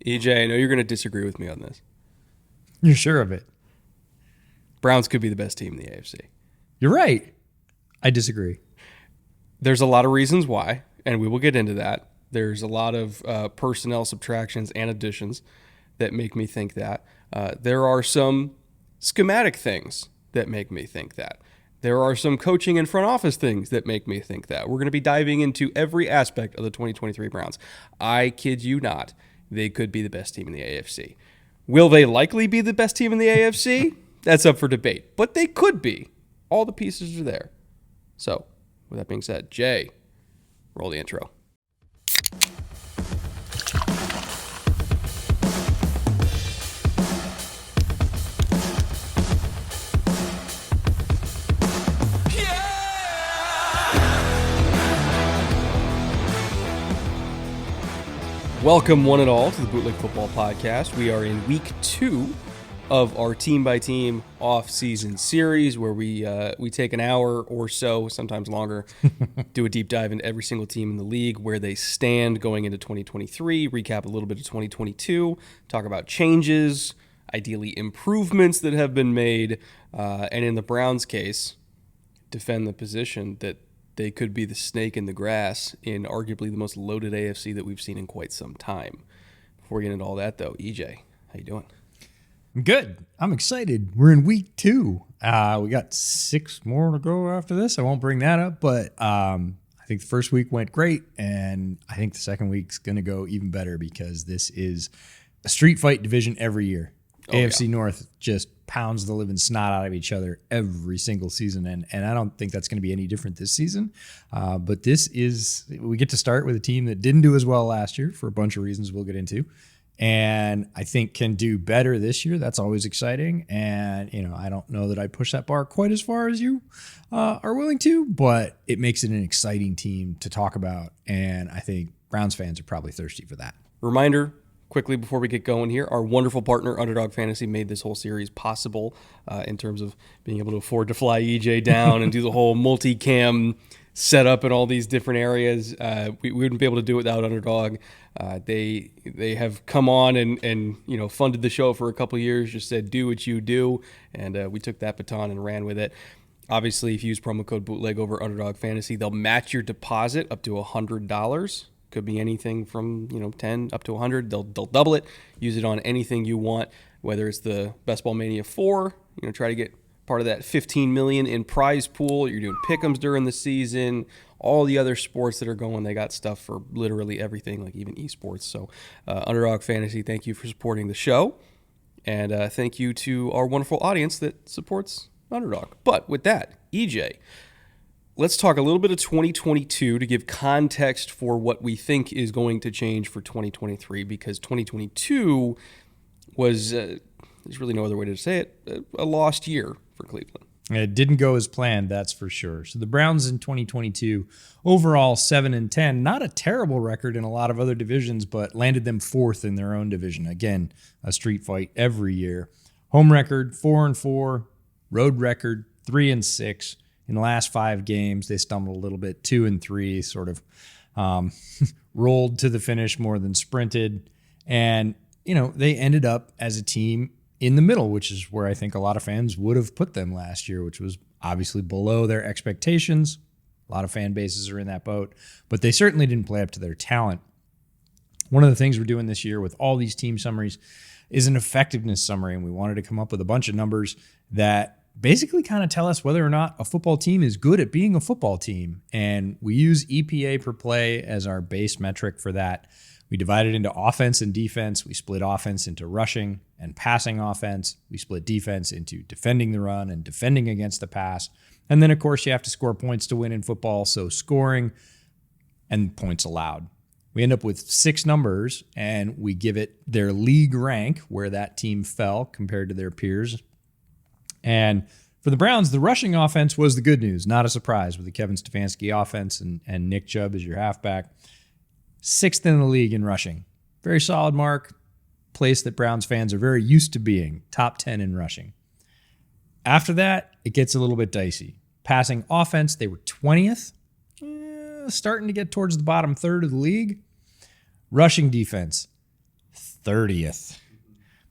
EJ, I know you're going to disagree with me on this. You're sure of it? Browns could be the best team in the AFC. You're right. I disagree. There's a lot of reasons why, and we will get into that. There's a lot of personnel subtractions and additions that make me think that. There are some schematic things that make me think that. There are some coaching and front office things that make me think that. We're going to be diving into every aspect of the 2023 Browns. I kid you not, they could be the best team in the AFC. Will they likely be the best team in the AFC? That's up for debate, but they could be. All the pieces are there. So, with that being said, Jay, roll the intro. Welcome one and all to the Bootleg Football Podcast. We are in week 2 of our team-by-team off-season series where we take an hour or so, sometimes longer, do a deep dive into every single team in the league, where they stand going into 2023, recap a little bit of 2022, talk about changes, ideally improvements that have been made, and in the Browns' case, defend the position that they could be the snake in the grass in arguably the most loaded AFC that we've seen in quite some time. Before we get into all that, though, EJ, how you doing? I'm good. I'm excited. We're in week 2. We got 6 more to go after this. I won't bring that up, but I think the first week went great, and I think the second week's going to go even better because this is a street fight division every year. AFC North just pounds the living snot out of each other every single season, and I don't think that's going to be any different this season. But we get to start with a team that didn't do as well last year for a bunch of reasons we'll get into, and I think can do better this year. That's always exciting, and I don't know that I push that bar quite as far as you are willing to, but it makes it an exciting team to talk about, and I think Browns fans are probably thirsty for that. Reminder, quickly before we get going here, our wonderful partner, Underdog Fantasy, made this whole series possible in terms of being able to afford to fly EJ down and do the whole multicam setup in all these different areas. We wouldn't be able to do it without Underdog. They have come on and funded the show for a couple of years, just said, do what you do, and we took that baton and ran with it. Obviously, if you use promo code Bootleg over Underdog Fantasy, they'll match your deposit up to $100. Could be anything from 10 up to 100. They'll double it. Use it on anything you want, whether it's the Best Ball Mania 4. Try to get part of that $15 million in prize pool. You're doing pick'ems during the season. All the other sports that are going, they got stuff for literally everything, like even esports. So, Underdog Fantasy, thank you for supporting the show, and thank you to our wonderful audience that supports Underdog. But with that, EJ, let's talk a little bit of 2022 to give context for what we think is going to change for 2023, because 2022 was, there's really no other way to say it, a lost year for Cleveland. It didn't go as planned, that's for sure. So the Browns in 2022, overall 7-10, not a terrible record in a lot of other divisions, but landed them 4th in their own division. Again, a street fight every year. Home record, 4-4, road record, 3-6. In the last 5 games, they stumbled a little bit, 2-3, sort of rolled to the finish more than sprinted. And, they ended up as a team in the middle, which is where I think a lot of fans would have put them last year, which was obviously below their expectations. A lot of fan bases are in that boat, but they certainly didn't play up to their talent. One of the things we're doing this year with all these team summaries is an effectiveness summary, and we wanted to come up with a bunch of numbers that basically kind of tell us whether or not a football team is good at being a football team. And we use EPA per play as our base metric for that. We divide it into offense and defense. We split offense into rushing and passing offense. We split defense into defending the run and defending against the pass. And then, of course, you have to score points to win in football. So scoring and points allowed. We end up with 6 numbers, and we give it their league rank, where that team fell compared to their peers. And for the Browns, the rushing offense was the good news. Not a surprise with the Kevin Stefanski offense and Nick Chubb as your halfback. 6th in the league in rushing. Very solid mark. Place that Browns fans are very used to being. Top 10 in rushing. After that, it gets a little bit dicey. Passing offense, they were 20th. Starting to get towards the bottom third of the league. Rushing defense, 30th.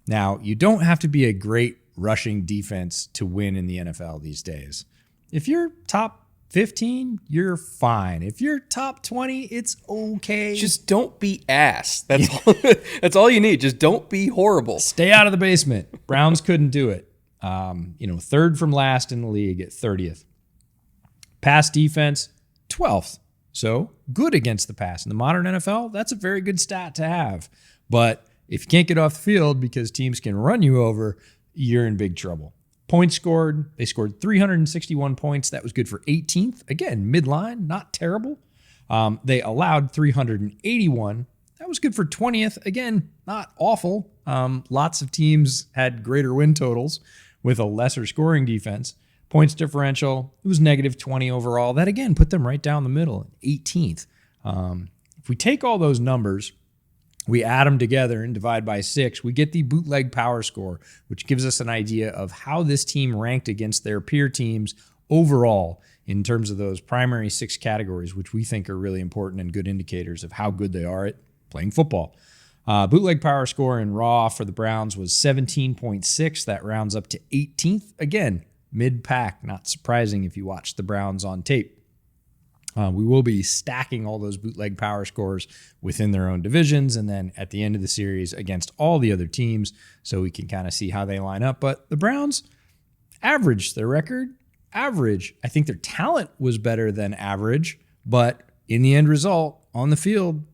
Now, you don't have to be a great rushing defense to win in the NFL these days. If you're top 15, you're fine. If you're top 20, it's okay. Just don't be ass. That's all, that's all you need. Just don't be horrible. Stay out of the basement. Browns couldn't do it. Third from last in the league at 30th. Pass defense, 12th. So good against the pass. In the modern NFL, that's a very good stat to have. But if you can't get off the field because teams can run you over, you're in big trouble. Points scored, they scored 361 points. That was good for 18th. Again, midline, not terrible. They allowed 381. That was good for 20th. Again, not awful. Lots of teams had greater win totals with a lesser scoring defense. Points differential, it was negative 20 overall. That, again, put them right down the middle, 18th. If we take all those numbers, we add them together and divide by 6, we get the bootleg power score, which gives us an idea of how this team ranked against their peer teams overall in terms of those primary 6 categories, which we think are really important and good indicators of how good they are at playing football. Bootleg power score in raw for the Browns was 17.6. That rounds up to 18th. Again, mid-pack, not surprising if you watch the Browns on tape. We will be stacking all those bootleg power scores within their own divisions and then at the end of the series against all the other teams so we can kind of see how they line up. But the Browns, average, their record, average. I think their talent was better than average, but in the end result, on the field,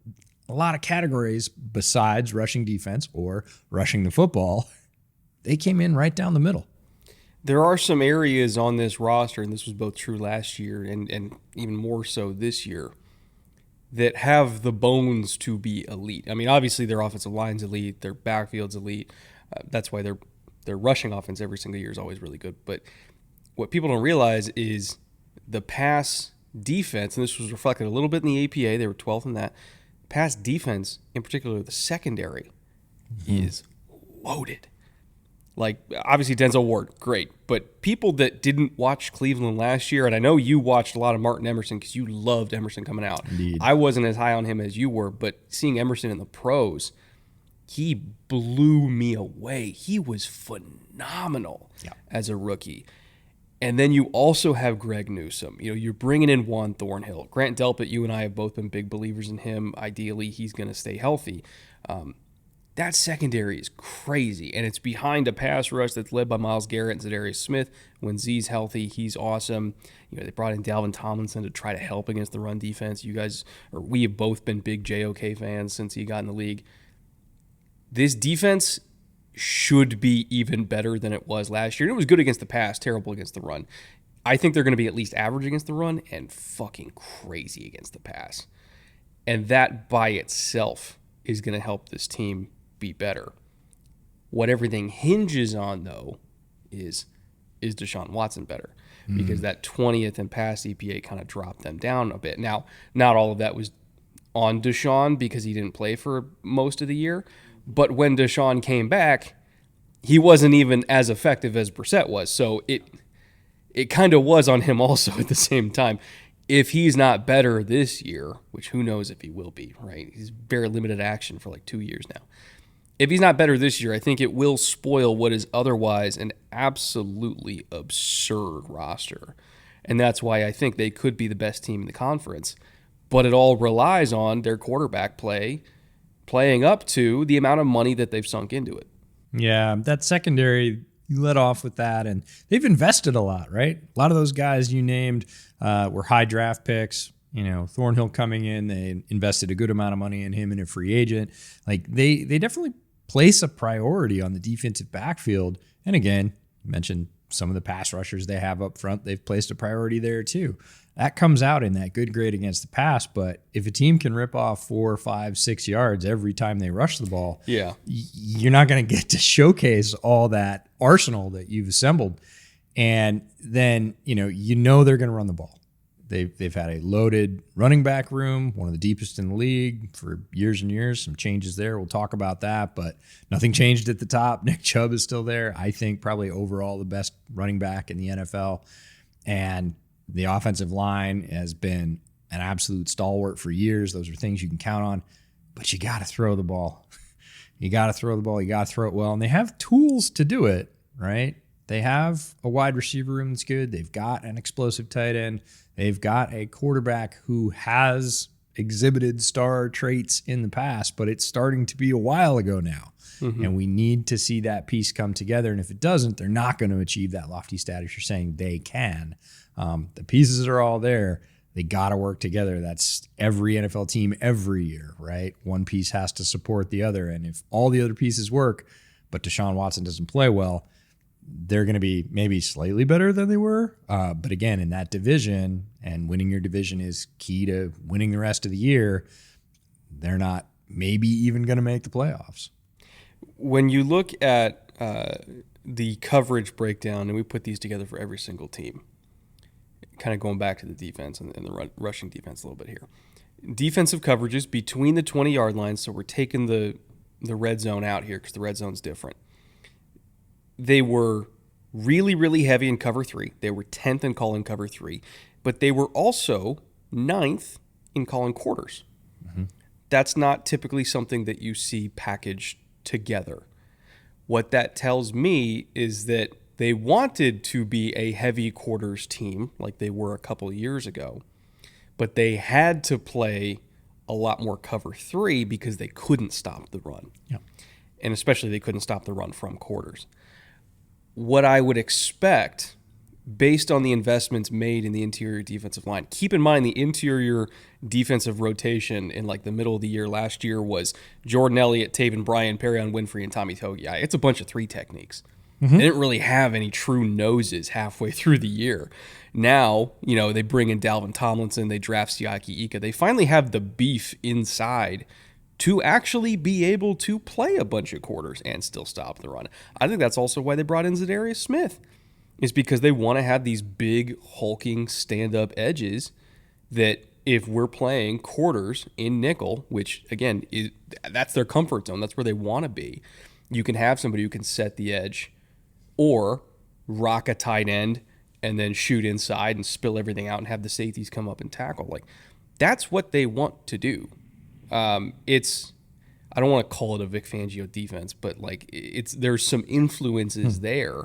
a lot of categories besides rushing defense or rushing the football, they came in right down the middle. There are some areas on this roster, and this was both true last year and even more so this year, that have the bones to be elite. I mean, obviously their offensive line's elite, their backfield's elite. That's why their rushing offense every single year is always really good. But what people don't realize is the pass defense, and this was reflected a little bit in the APA, they were 12th in that. Pass defense, in particular the secondary, is loaded. Like, obviously, Denzel Ward, great. But people that didn't watch Cleveland last year, and I know you watched a lot of Martin Emerson because you loved Emerson coming out. Indeed. I wasn't as high on him as you were, but seeing Emerson in the pros, he blew me away. He was phenomenal as a rookie. And then you also have Greg Newsome. You know, you're bringing in Juan Thornhill. Grant Delpit, you and I have both been big believers in him. Ideally, he's going to stay healthy. That secondary is crazy, and it's behind a pass rush that's led by Myles Garrett and Zadarius Smith. When Z's healthy, he's awesome. You know, they brought in Dalvin Tomlinson to try to help against the run defense. We have both been big JOK fans since he got in the league. This defense should be even better than it was last year. And it was good against the pass, terrible against the run. I think they're going to be at least average against the run and fucking crazy against the pass. And that by itself is going to help this team be better. What everything hinges on, though, is Deshaun Watson better? Because that 20th in pass EPA kind of dropped them down a bit. Now, not all of that was on Deshaun because he didn't play for most of the year, but when Deshaun came back, he wasn't even as effective as Brissett was. So it kind of was on him also at the same time. If he's not better this year, which who knows if he will be, right? He's very limited action for like 2 years now. If he's not better this year, I think it will spoil what is otherwise an absolutely absurd roster. And that's why I think they could be the best team in the conference. But it all relies on their quarterback playing up to the amount of money that they've sunk into it. Yeah, that secondary, you let off with that, and they've invested a lot, right? A lot of those guys you named were high draft picks. You know, Thornhill coming in, they invested a good amount of money in him and a free agent. Like, they definitely place a priority on the defensive backfield. And again, you mentioned some of the pass rushers they have up front. They've placed a priority there too. That comes out in that good grade against the pass. But if a team can rip off 4, 5, 6 yards every time they rush the ball, you're not going to get to showcase all that arsenal that you've assembled. And then, you know they're going to run the ball. They've had a loaded running back room, one of the deepest in the league for years and years. Some changes there. We'll talk about that, but nothing changed at the top. Nick Chubb is still there. I think probably overall the best running back in the NFL. And the offensive line has been an absolute stalwart for years. Those are things you can count on, but you got to throw the ball. You got to throw the ball. You got to throw it well. And they have tools to do it, right? They have a wide receiver room that's good. They've got an explosive tight end. They've got a quarterback who has exhibited star traits in the past, but it's starting to be a while ago now. Mm-hmm. And we need to see that piece come together. And if it doesn't, they're not going to achieve that lofty status you're saying they can. The pieces are all there. They got to work together. That's every NFL team every year, right? One piece has to support the other. And if all the other pieces work, but Deshaun Watson doesn't play well, they're going to be maybe slightly better than they were. But again, in that division, and winning your division is key to winning the rest of the year, they're not maybe even going to make the playoffs. When you look at the coverage breakdown, and we put these together for every single team, kind of going back to the defense and the rushing defense a little bit here. Defensive coverages between the 20-yard lines, so we're taking the red zone out here because the red zone's different. They were really, really heavy in cover 3. They were 10th in calling cover 3, but they were also 9th in calling quarters. Mm-hmm. That's not typically something that you see packaged together. What that tells me is that they wanted to be a heavy quarters team like they were a couple of years ago, but they had to play a lot more cover 3 because they couldn't stop the run. Yeah. And especially they couldn't stop the run from quarters. What I would expect based on the investments made in the interior defensive line, keep in mind the interior defensive rotation in like the middle of the year last year was Jordan Elliott, Taven Bryan, Perion Winfrey, and Tommy Togiai. It's a bunch of 3 techniques. Mm-hmm. They didn't really have any true noses halfway through the year. Now, they bring in Dalvin Tomlinson, they draft Siaki Ika. They finally have the beef inside to actually be able to play a bunch of quarters and still stop the run. I think that's also why they brought in Zadarius Smith, is because they want to have these big, hulking, stand-up edges that if we're playing quarters in nickel, which, again, that's their comfort zone, that's where they want to be, you can have somebody who can set the edge or rock a tight end and then shoot inside and spill everything out and have the safeties come up and tackle. Like, that's what they want to do. I don't want to call it a Vic Fangio defense, but there's some influences there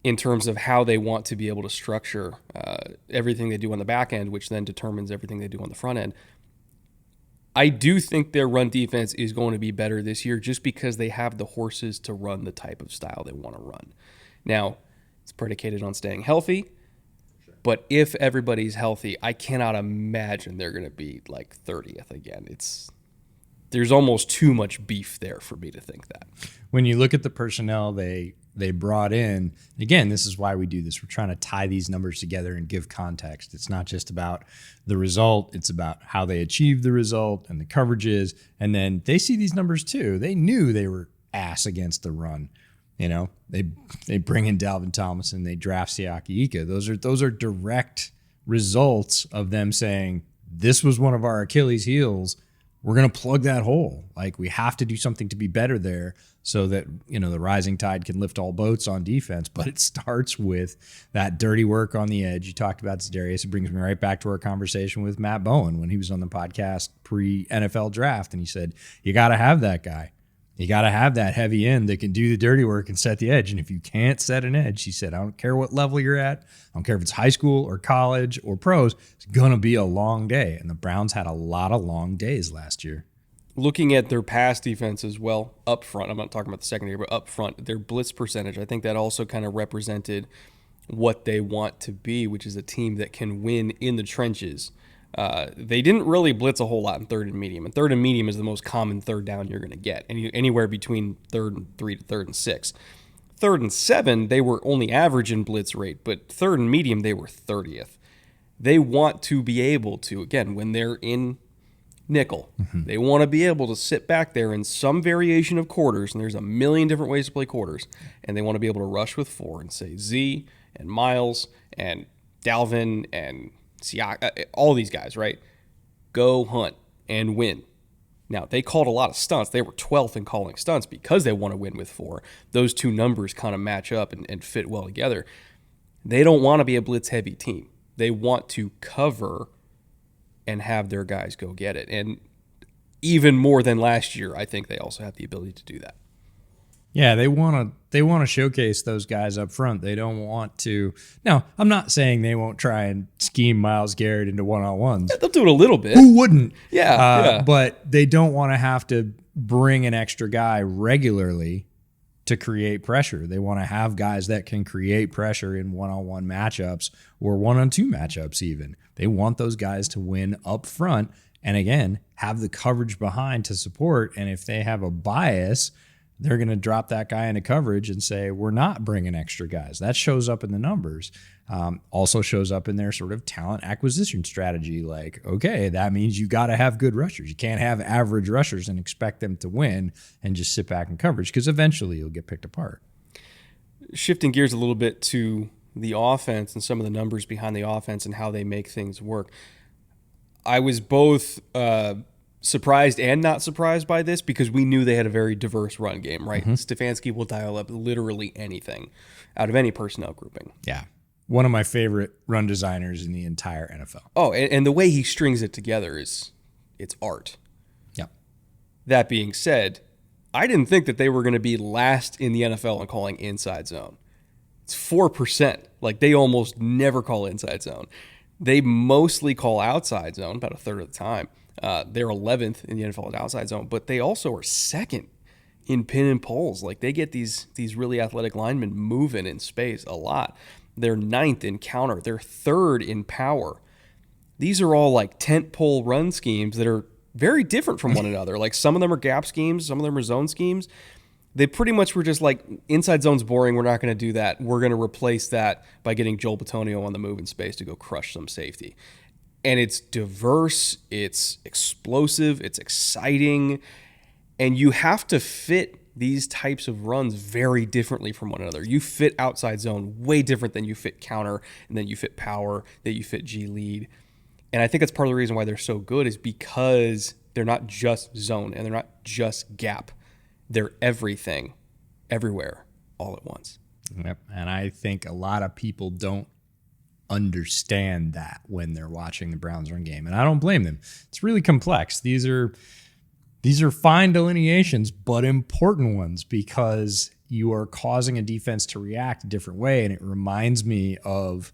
in terms of how they want to be able to structure everything they do on the back end, which then determines everything they do on the front end. I do think their run defense is going to be better this year just because they have the horses to run the type of style they want to run. Now, it's predicated on staying healthy, but if everybody's healthy, I cannot imagine they're going to be like 30th again. There's almost too much beef there for me to think that. When you look at the personnel they brought in, again, this is why we do this. We're trying to tie these numbers together and give context. It's not just about the result. It's about how they achieved the result and the coverages. And then they see these numbers too. They knew they were ass against the run. They bring in Dalvin Tomlinson. They draft Siaki Ika. Those are direct results of them saying, this was one of our Achilles heels. We're going to plug that hole. Like, we have to do something to be better there so that, the rising tide can lift all boats on defense. But it starts with that dirty work on the edge. You talked about Zadarius. It brings me right back to our conversation with Matt Bowen when he was on the podcast pre-NFL draft. And he said, you got to have that guy. You got to have that heavy end that can do the dirty work and set the edge. And if you can't set an edge, he said, I don't care what level you're at. I don't care if it's high school or college or pros. It's going to be a long day. And the Browns had a lot of long days last year. Looking at their pass defense as well, up front, I'm not talking about the secondary, but up front, their blitz percentage, I think that also kind of represented what they want to be, which is a team that can win in the trenches. They didn't really blitz a whole lot in third and medium. And third and medium is the most common third down you're going to get, anywhere between third and 3 to third and 6. Third and 7, they were only average in blitz rate, but third and medium, they were 30th. They want to be able to, again, when they're in nickel, they want to be able to sit back there in some variation of quarters, and there's a million different ways to play quarters, and they want to be able to rush with 4 and say Z and Miles and Dalvin and Siak, all these guys, right? Go hunt and win. Now, they called a lot of stunts. They were 12th in calling stunts because they want to win with 4. Those two numbers kind of match up and fit well together. They don't want to be a blitz-heavy team. They want to cover and have their guys go get it. And even more than last year, I think they also have the ability to do that. Yeah, they want to showcase those guys up front. They don't want to. Now, I'm not saying they won't try and scheme Myles Garrett into one-on-ones. Yeah, they'll do it a little bit. Who wouldn't? Yeah. But they don't want to have to bring an extra guy regularly to create pressure. They want to have guys that can create pressure in one-on-one matchups or one-on-two matchups even. They want those guys to win up front and, again, have the coverage behind to support. And if they have a bias, they're going to drop that guy into coverage and say, we're not bringing extra guys. That shows up in the numbers. Also shows up in their sort of talent acquisition strategy. Like, okay, that means you got to have good rushers. You can't have average rushers and expect them to win and just sit back in coverage, because eventually you'll get picked apart. Shifting gears a little bit to the offense and some of the numbers behind the offense and how they make things work. I was both surprised and not surprised by this, because we knew they had a very diverse run game, right? Mm-hmm. Stefanski will dial up literally anything out of any personnel grouping. Yeah. One of my favorite run designers in the entire NFL. Oh, and the way he strings it together it's art. Yeah. That being said, I didn't think that they were going to be last in the NFL in calling inside zone. It's 4%. Like, they almost never call inside zone. They mostly call outside zone about a third of the time. They're 11th in the NFL at outside zone, but they also are second in pin and pulls. Like, they get these really athletic linemen moving in space a lot. They're 9th in counter. They're 3rd in power. These are all like tent pole run schemes that are very different from one another. Like, some of them are gap schemes, some of them are zone schemes. They pretty much were just like, inside zone's boring, we're not going to do that. We're going to replace that by getting Joel Bitonio on the move in space to go crush some safety. And it's diverse, it's explosive, it's exciting, and you have to fit these types of runs very differently from one another. You fit outside zone way different than you fit counter, and then you fit power, that you fit G lead. And I think that's part of the reason why they're so good, is because they're not just zone and they're not just gap. They're everything, everywhere, all at once. Yep. And I think a lot of people don't understand that when they're watching the Browns run game, and I don't blame them. It's really complex. These are fine delineations, but important ones, because you are causing a defense to react a different way. And it reminds me of,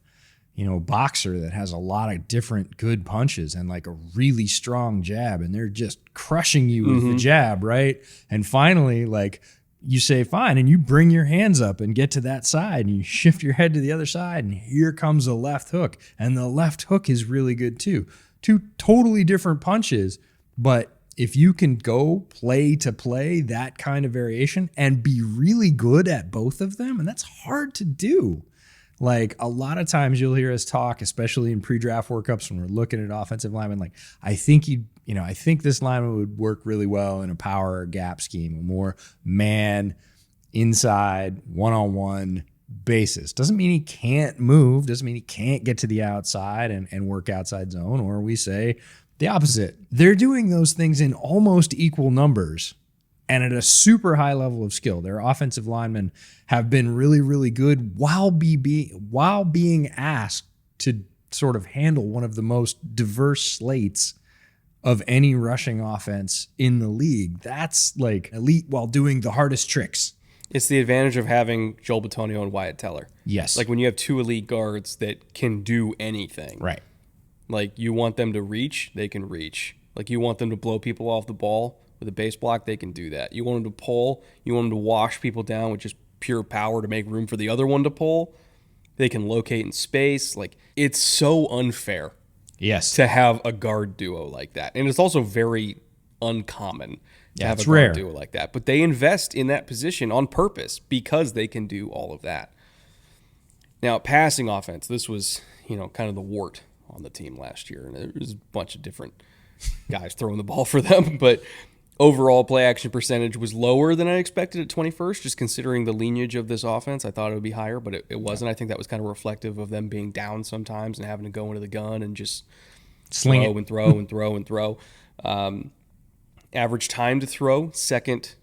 a boxer that has a lot of different good punches and like a really strong jab, and they're just crushing you with the jab, right? And finally, like, you say fine, and you bring your hands up and get to that side, and you shift your head to the other side, and here comes a left hook, and the left hook is really good too. Two totally different punches, but if you can go play to play that kind of variation and be really good at both of them, and that's hard to do. Like, a lot of times you'll hear us talk, especially in pre-draft workups when we're looking at offensive linemen, like, I think I think this lineman would work really well in a power or gap scheme, a more man, inside, one-on-one basis. Doesn't mean he can't move, doesn't mean he can't get to the outside and work outside zone, or we say the opposite. They're doing those things in almost equal numbers and at a super high level of skill. Their offensive linemen have been really, really good while being asked to sort of handle one of the most diverse slates of any rushing offense in the league. That's like elite while doing the hardest tricks. It's the advantage of having Joel Bitonio and Wyatt Teller. Yes. Like, when you have two elite guards that can do anything. Right. Like, you want them to reach, they can reach. Like, you want them to blow people off the ball with a base block, they can do that. You want them to pull, you want them to wash people down with just pure power to make room for the other one to pull. They can locate in space. Like, it's so unfair. Yes. To have a guard duo like that. And it's also very uncommon to have a guard rare duo like that. But they invest in that position on purpose because they can do all of that. Now, passing offense, this was, kind of the wart on the team last year. And there was a bunch of different guys throwing the ball for them. But overall play action percentage was lower than I expected at 21st, just considering the lineage of this offense. I thought it would be higher, but it wasn't. I think that was kind of reflective of them being down sometimes and having to go into the gun and just sling throw and throw and throw and throw. Average time to throw, second,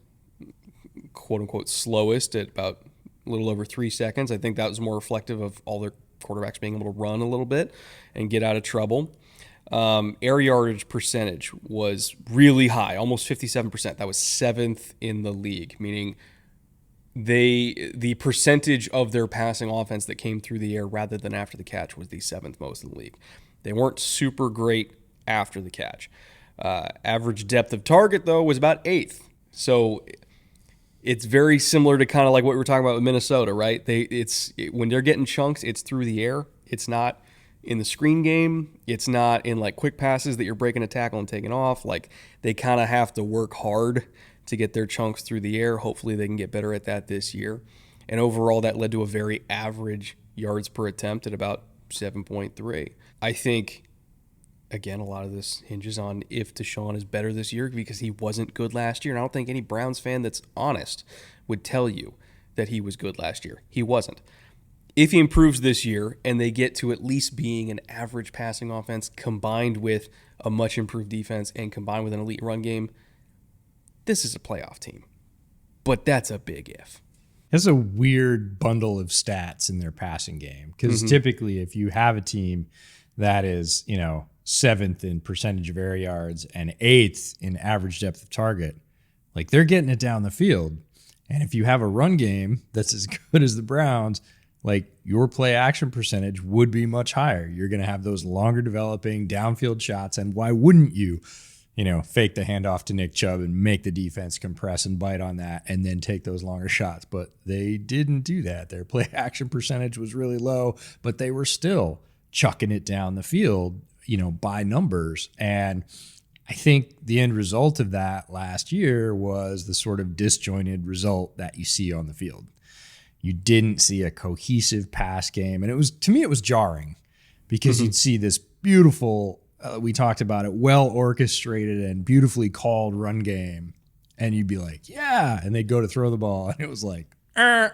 quote-unquote, slowest at about a little over 3 seconds. I think that was more reflective of all their quarterbacks being able to run a little bit and get out of trouble. Air yardage percentage was really high, almost 57%. That was 7th in the league, meaning the percentage of their passing offense that came through the air rather than after the catch was the 7th most in the league. They weren't super great after the catch. Average depth of target, though, was about 8th. So it's very similar to kind of like what we were talking about with Minnesota, right? When they're getting chunks, it's through the air. It's not in the screen game. It's not in like quick passes that you're breaking a tackle and taking off. Like they kind of have to work hard to get their chunks through the air. Hopefully they can get better at that this year. And overall, that led to a very average yards per attempt at about 7.3. I think, again, a lot of this hinges on if Deshaun is better this year because he wasn't good last year. And I don't think any Browns fan that's honest would tell you that he was good last year. He wasn't. If he improves this year and they get to at least being an average passing offense combined with a much improved defense and combined with an elite run game, this is a playoff team. But that's a big if. It's a weird bundle of stats in their passing game because typically if you have a team that is, 7th in percentage of air yards and 8th in average depth of target, like they're getting it down the field. And if you have a run game that's as good as the Browns, like your play action percentage would be much higher. You're going to have those longer developing downfield shots. And why wouldn't you, fake the handoff to Nick Chubb and make the defense compress and bite on that and then take those longer shots? But they didn't do that. Their play action percentage was really low, but they were still chucking it down the field, by numbers. And I think the end result of that last year was the sort of disjointed result that you see on the field. You didn't see a cohesive pass game. And to me, it was jarring because you'd see this beautiful, we talked about it, well orchestrated and beautifully called run game. And you'd be like, yeah. And they'd go to throw the ball. And it was like, and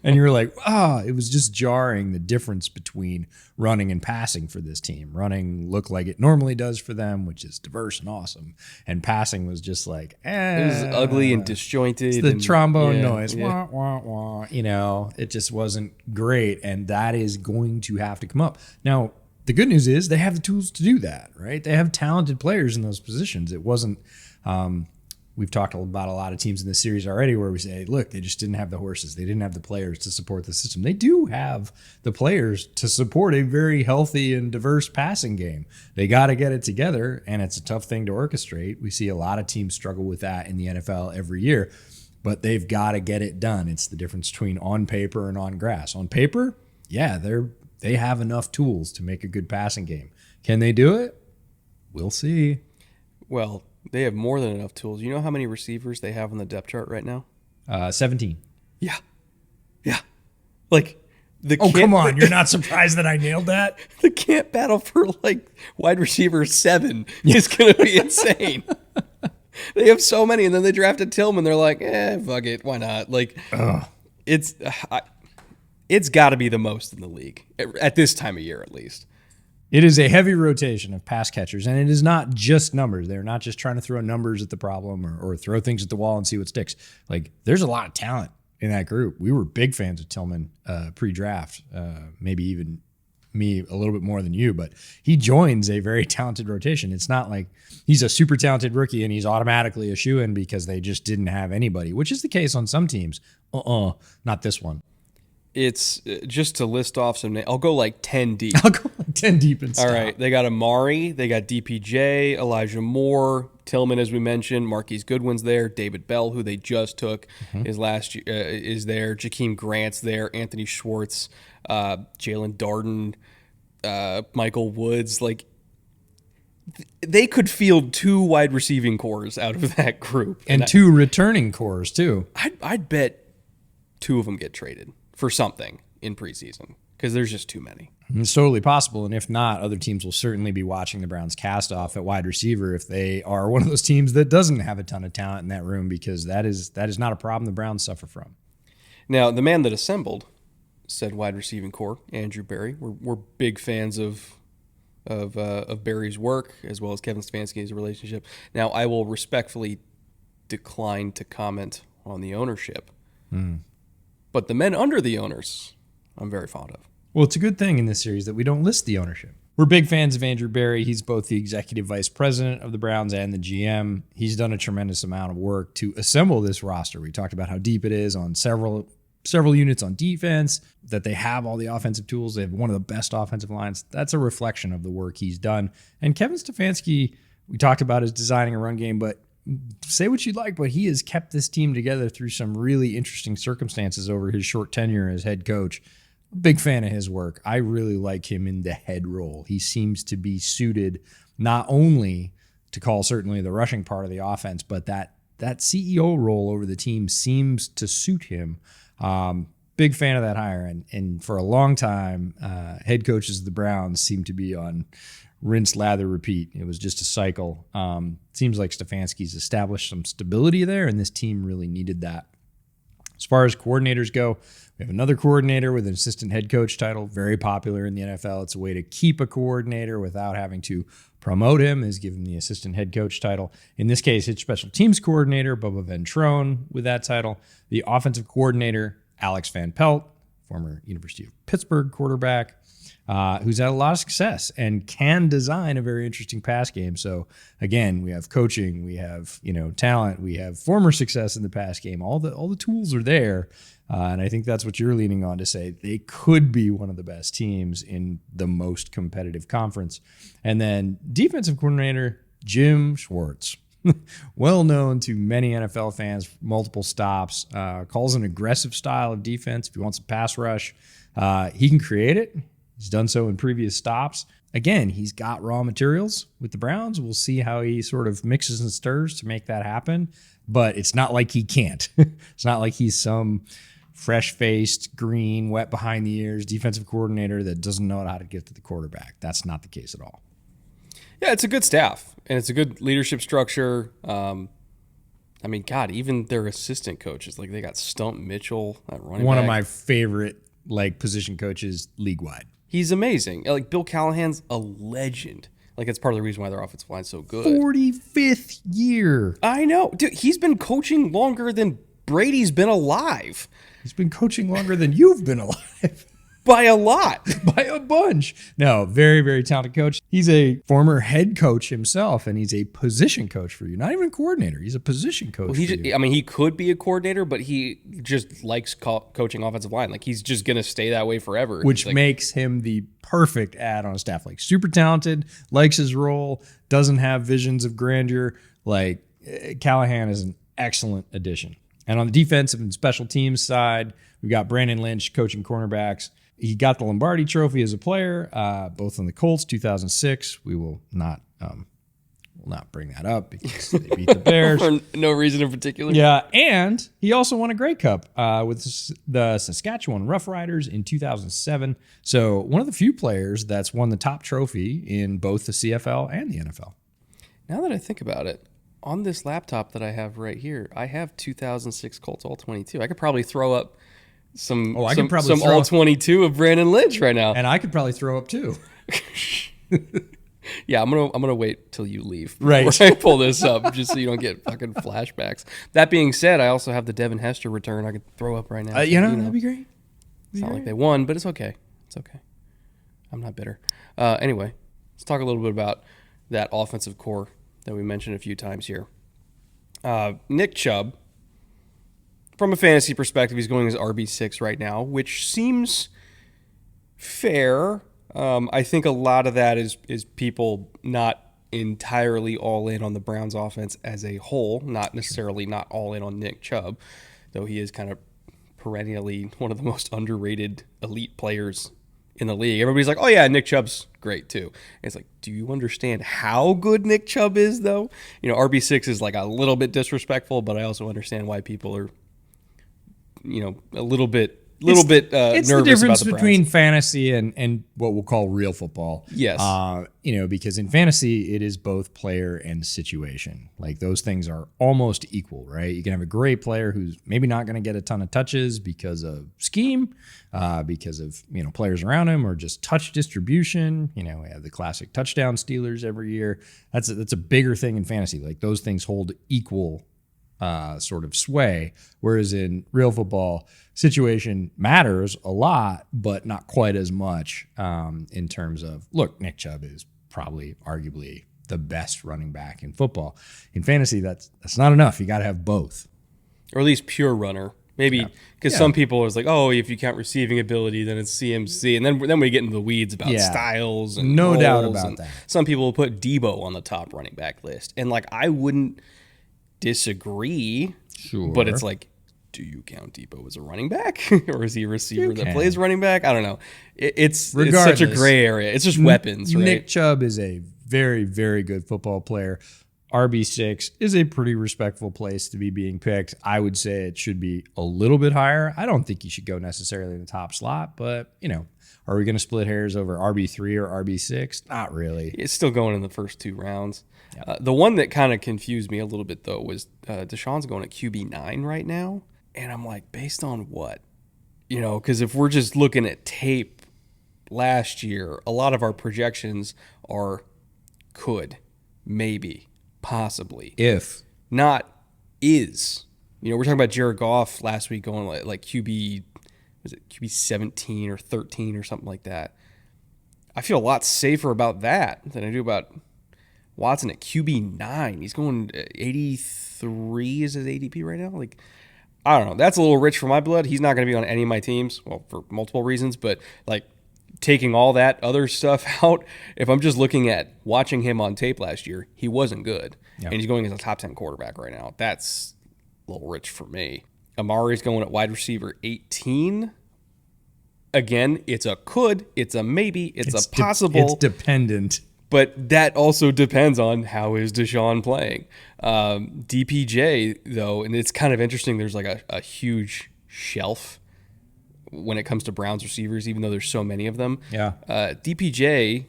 you were like, it was just jarring, the difference between running and passing for this team. Running looked like it normally does for them, which is diverse and awesome. And passing was just like, it was ugly and disjointed. It's the trombone noise. Wah, wah, wah. It just wasn't great. And that is going to have to come up. Now, the good news is they have the tools to do that, right? They have talented players in those positions. It wasn't, we've talked about a lot of teams in this series already where we say, look, they just didn't have the horses. They didn't have the players to support the system. They do have the players to support a very healthy and diverse passing game. They got to get it together, and it's a tough thing to orchestrate. We see a lot of teams struggle with that in the NFL every year, but they've got to get it done. It's the difference between on paper and on grass. On paper, yeah, they have enough tools to make a good passing game. Can they do it? We'll see. Well, they have more than enough tools. You know how many receivers they have on the depth chart right now? 17. Yeah. Like come on. You're not surprised that I nailed that? The camp battle for like wide receiver 7 is going to be insane. They have so many, and then they drafted Tillman. They're like, fuck it. Why not? Like, it's got to be the most in the league at this time of year, at least. It is a heavy rotation of pass catchers, and it is not just numbers. They're not just trying to throw numbers at the problem or throw things at the wall and see what sticks. Like, there's a lot of talent in that group. We were big fans of Tillman pre-draft, maybe even me a little bit more than you, but he joins a very talented rotation. It's not like he's a super talented rookie and he's automatically a shoo-in because they just didn't have anybody, which is the case on some teams. Not this one. It's just to list off some names. I'll go like 10 deep. I'll go like 10 deep and stop. All right. They got Amari. They got DPJ, Elijah Moore, Tillman, as we mentioned. Marquise Goodwin's there. David Bell, who they just took, is there. Jakeem Grant's there. Anthony Schwartz, Jalen Darden, Michael Woods. Like, they could field 2 wide receiving cores out of that group. And 2 returning cores, too. I'd bet 2 of them get traded for something in preseason because there's just too many. It's totally possible, and if not, other teams will certainly be watching the Browns cast off at wide receiver if they are one of those teams that doesn't have a ton of talent in that room, because that is not a problem the Browns suffer from. Now, the man that assembled said wide receiving core, Andrew Berry. We're big fans of Berry's work as well as Kevin Stefanski's relationship. Now, I will respectfully decline to comment on the ownership. But the men under the owners, I'm very fond of. Well, it's a good thing in this series that we don't list the ownership. We're big fans of Andrew Berry. He's both the executive vice president of the Browns and the GM. He's done a tremendous amount of work to assemble this roster. We talked about how deep it is on several units on defense, that they have all the offensive tools. They have one of the best offensive lines. That's a reflection of the work he's done. And Kevin Stefanski, we talked about his designing a run game, but say what you'd like, but he has kept this team together through some really interesting circumstances over his short tenure as head coach. Big fan of his work. I really like him in the head role. He seems to be suited not only to call certainly the rushing part of the offense, but that CEO role over the team seems to suit him. Big fan of that hire. And for a long time, head coaches of the Browns seem to be on rinse, lather, repeat. It was just a cycle. Seems like Stefanski's established some stability there, and this team really needed that. As far as coordinators go, we have another coordinator with an assistant head coach title, very popular in the NFL. It's a way to keep a coordinator without having to promote him, is give him the assistant head coach title. In this case, it's special teams coordinator, Bubba Ventrone, with that title. The offensive coordinator, Alex Van Pelt, former University of Pittsburgh quarterback, who's had a lot of success and can design a very interesting pass game. So again, we have coaching, we have talent, we have former success in the pass game. All the tools are there, and I think that's what you're leaning on to say they could be one of the best teams in the most competitive conference. And then defensive coordinator Jim Schwartz, well known to many NFL fans, multiple stops, calls an aggressive style of defense. If he wants a pass rush, he can create it. He's done so in previous stops. Again, he's got raw materials with the Browns. We'll see how he sort of mixes and stirs to make that happen. But it's not like he can't. It's not like he's some fresh-faced, green, wet behind the ears defensive coordinator that doesn't know how to get to the quarterback. That's not the case at all. Yeah, it's a good staff, and it's a good leadership structure. I mean, God, even their assistant coaches, like they got Stump Mitchell at running One back. of my favorite position coaches league-wide. He's amazing. Like Bill Callahan's a legend. Like it's part of the reason why their offensive line's so good. 45th year. I know. Dude, he's been coaching longer than Brady's been alive. He's been coaching longer than you've been alive. By a lot. By a bunch. No, very, very talented coach. He's a former head coach himself, and he's a position coach for you. Not even a coordinator. He's a position coach for you. I mean, he could be a coordinator, but he just likes coaching offensive line. Like, he's just going to stay that way forever. Which makes him the perfect add on a staff. Like, super talented, likes his role, doesn't have visions of grandeur. Like, Callahan is an excellent addition. And on the defensive and special teams side, we've got Brandon Lynch coaching cornerbacks. He got the Lombardi Trophy as a player, both on the Colts, 2006. We will not bring that up because they beat the Bears. For no reason in particular. Yeah, and he also won a Grey Cup with the Saskatchewan Roughriders in 2007. So one of the few players that's won the top trophy in both the CFL and the NFL. Now that I think about it, on this laptop that I have right here, I have 2006 Colts All-22. I could probably throw up some All-22 of Brandon Lynch right now. And I could probably throw up too. Yeah, I'm gonna wait till you leave right before I pull this up, just so you don't get fucking flashbacks. That being said, I also have the Devin Hester return I could throw up right now. That'd be great. It's not like they won, but it's okay. It's okay. I'm not bitter. Anyway, let's talk a little bit about that offensive core that we mentioned a few times here. Nick Chubb, from a fantasy perspective, he's going as RB6 right now, which seems fair. I think a lot of that is people not entirely all in on the Browns offense as a whole, not necessarily not all in on Nick Chubb, though he is kind of perennially one of the most underrated elite players in the league. Everybody's like, oh yeah, Nick Chubb's great too. And it's like, do you understand how good Nick Chubb is though? RB6 is like a little bit disrespectful, but I also understand why people are a little bit nervous about the Browns. It's the difference between fantasy and what we'll call real football. Yes. Because in fantasy, it is both player and situation. Like those things are almost equal, right? You can have a great player who's maybe not going to get a ton of touches because of scheme, because of, players around him or just touch distribution. We have the classic touchdown stealers every year. That's a bigger thing in fantasy. Like those things hold equal sort of sway. Whereas in real football, situation matters a lot, but not quite as much in terms of, look, Nick Chubb is probably arguably the best running back in football. In fantasy, that's not enough. You got to have both. Or at least pure runner. Maybe because some people is like, oh, if you count receiving ability, then it's CMC. And then we get into the weeds about styles and no doubt roles, about that. Some people will put Debo on the top running back list. And like, I wouldn't disagree. Sure. But it's like, do you count Debo as a running back? Or is he a receiver that plays running back? I don't know. It's such a gray area. It's just weapons, right? Nick Chubb is a very, very good football player. RB6 is a pretty respectful place to be being picked. I would say it should be a little bit higher. I don't think he should go necessarily in the top slot, but, are we going to split hairs over RB3 or RB6? Not really. It's still going in the first 2 rounds. Yep. The one that kind of confused me a little bit, though, was Deshaun's going at QB9 right now. And I'm like, based on what? Because if we're just looking at tape last year, a lot of our projections are could, maybe, possibly. If. Not is. We're talking about Jared Goff last week going like QB, was it QB 17 or 13 or something like that. I feel a lot safer about that than I do about Watson at QB 9. He's going 83 is his ADP right now. Like, I don't know. That's a little rich for my blood. He's not going to be on any of my teams, well, for multiple reasons, but like taking all that other stuff out, if I'm just looking at watching him on tape last year, he wasn't good. Yep. And he's going as a top 10 quarterback right now. That's a little rich for me. Amari's going at wide receiver 18. Again, it's a could, it's a maybe, it's a possible. It's dependent. But that also depends on how is Deshaun playing. DPJ, though, and it's kind of interesting, there's like a huge shelf when it comes to Browns receivers, even though there's so many of them. Yeah. DPJ,